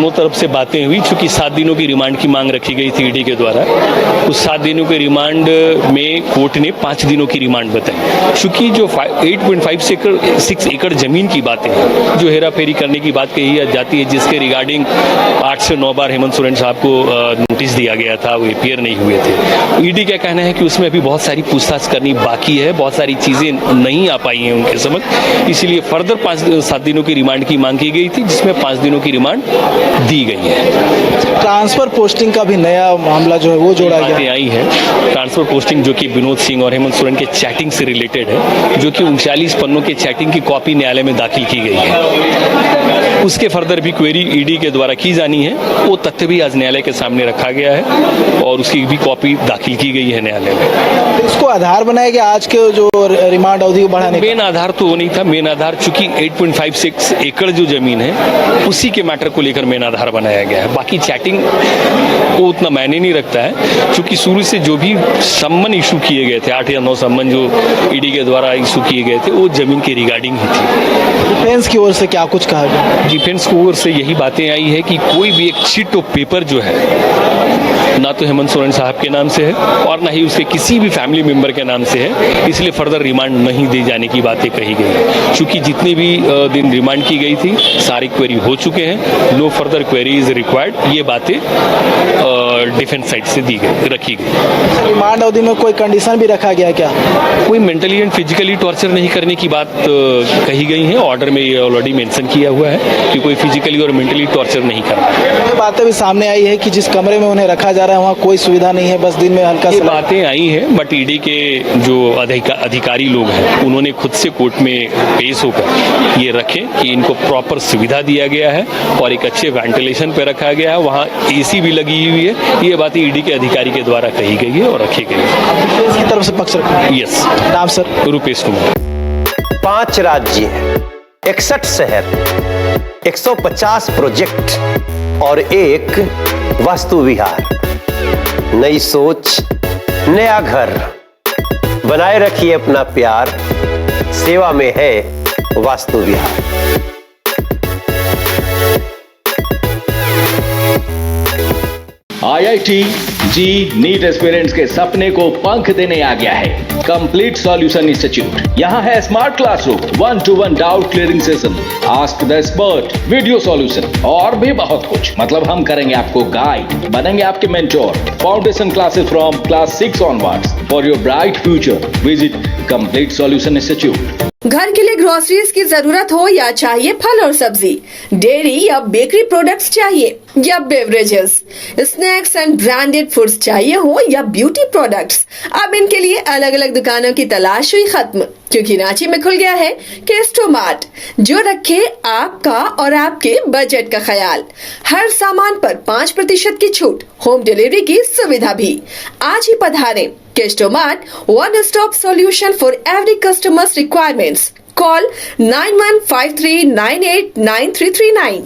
दोनों तरफ से बातें हुई। चूंकि 7 दिनों की रिमांड की मांग रखी गई थी ईडी के द्वारा, उस 7 दिनों के रिमांड में कोर्ट ने 5 दिनों की रिमांड बताई। चूंकि जो 8.56 एकड़ जमीन की बातें, जो हेरा फेरी करने की बात कही जाती है, जिसके रिगार्डिंग 8 से 9 बार हेमंत सोरेन साहब को नोटिस दिया गया था, वो अपीयर नहीं हुए थे। ईडी का कहना है कि उसमें अभी बहुत सारी पूछताछ करनी बाकी है, बहुत सारी चीजें नहीं आ पाई हैं उनके समझ, इसलिए फर्दर 7 दिनों की रिमांड की मांग की गई थी, जिसमें 5 दिनों की रिमांड दी गई है। ट्रांसफर पोस्टिंग का भी नया मामला जो है वो जोड़ा गया आई है। ट्रांसफर पोस्टिंग जो कि विनोद सिंह और हेमंत सोरेन के चैटिंग से रिलेटेड है, जो कि 39 पन्नों के चैटिंग की कॉपी न्यायालय में दाखिल की गई है। उसके फर्दर भी क्वेरी ईडी के द्वारा की जानी है। वो तथ्य भी आज न्यायालय के सामने रखा गया है और उसकी भी कॉपी दाखिल की गई है न्यायालय में। इसको आधार बनाया गया आज के जो रिमांड अवधि को बढ़ाने? मेन आधार तो वो नहीं था। मेन आधार चूंकि 8.56 एकड़ जो जमीन है उसी के मैटर को लेकर मेन आधार बनाया गया है। बाकी चैटिंग को उतना मायने नहीं रखता है, क्योंकि शुरू से जो भी सम्मन इशू किए गए थे, 8 या 9 सम्मन जो ईडी के द्वारा इशू किए गए थे, वो जमीन के रिगार्डिंग ही थी। डिफेंस की ओर से क्या कुछ कहा गया? डिफेंस की ओर से यही बातें आई है कि कोई भी एक शीट ऑफ पेपर जो है ना तो हेमंत सोरेन साहब के नाम से है और ना ही उसके किसी भी फैमिली मेंबर के नाम से है, इसलिए फर्दर रिमांड नहीं दी जाने की बातें कही गई है। चूंकि जितनी भी दिन रिमांड की गई थी सारी क्वेरी हो चुके हैं, no further query is required, ये बातें डिफेंस साइड से दी गई, रखी गई। रिमांड अवधि में कोई कंडीशन भी रखा गया क्या? कोई मेंटली एंड फिजिकली टॉर्चर नहीं करने की बात कही गई है। ऑर्डर में ये ऑलरेडी मेंशन किया हुआ है कि कोई फिजिकली और मेंटली टॉर्चर नहीं करना। ये बातें भी सामने आई है कि जिस कमरे में उन्हें रखा जा रहा है वहाँ कोई सुविधा नहीं है, बस दिन में हल्का ये बातें आई हैं, बट ईडी के जो अधिकारी लोग हैं उन्होंने खुद से कोर्ट में पेश होकर ये रखें कि इनको प्रॉपर सुविधा दिया गया है और एक अच्छे वेंटिलेशन पे रखा गया है, वहाँ एसी भी लगी हुई है। ये बातें ईडी के अधिकारी के द्वारा कही गई है और रखी गई है। इसकी तरफ से पक्ष रखा? यस। नाम सर? रूपेश कुमार। 5 राज्य, 61 शहर, 150 प्रोजेक्ट और एक वास्तु विहार। नई सोच, नया घर। बनाए रखिए अपना प्यार, सेवा में है वास्तु विहार। IIT जी नीट एस्पिरेंट्स के सपने को पंख देने आ गया है कंप्लीट सॉल्यूशन इंस्टीट्यूट। यहाँ है smart classroom, 1-to-1 doubt clearing session, ask the expert, video solution और भी बहुत कुछ। मतलब हम करेंगे आपको गाइड, बनेंगे आपके mentor. Foundation classes from class 6 onwards for your bright future. Visit complete solution institute. घर के लिए ग्रोसरीज की जरूरत हो या चाहिए फल और सब्जी, डेयरी या बेकरी प्रोडक्ट्स चाहिए या beverages, snacks and branded foods चाहिए हो या ब्यूटी प्रोडक्ट्स, अब इनके लिए अलग अलग दुकानों की तलाश हुई खत्म, क्योंकि रांची में खुल गया है केस्टोमार्ट, जो रखे आपका और आपके बजट का ख्याल। हर सामान पर 5% की छूट, होम डिलीवरी की सुविधा भी। आज ही पधारें। केस्टोमार्ट, one stop solution for every customer's requirements. Call 9153989339.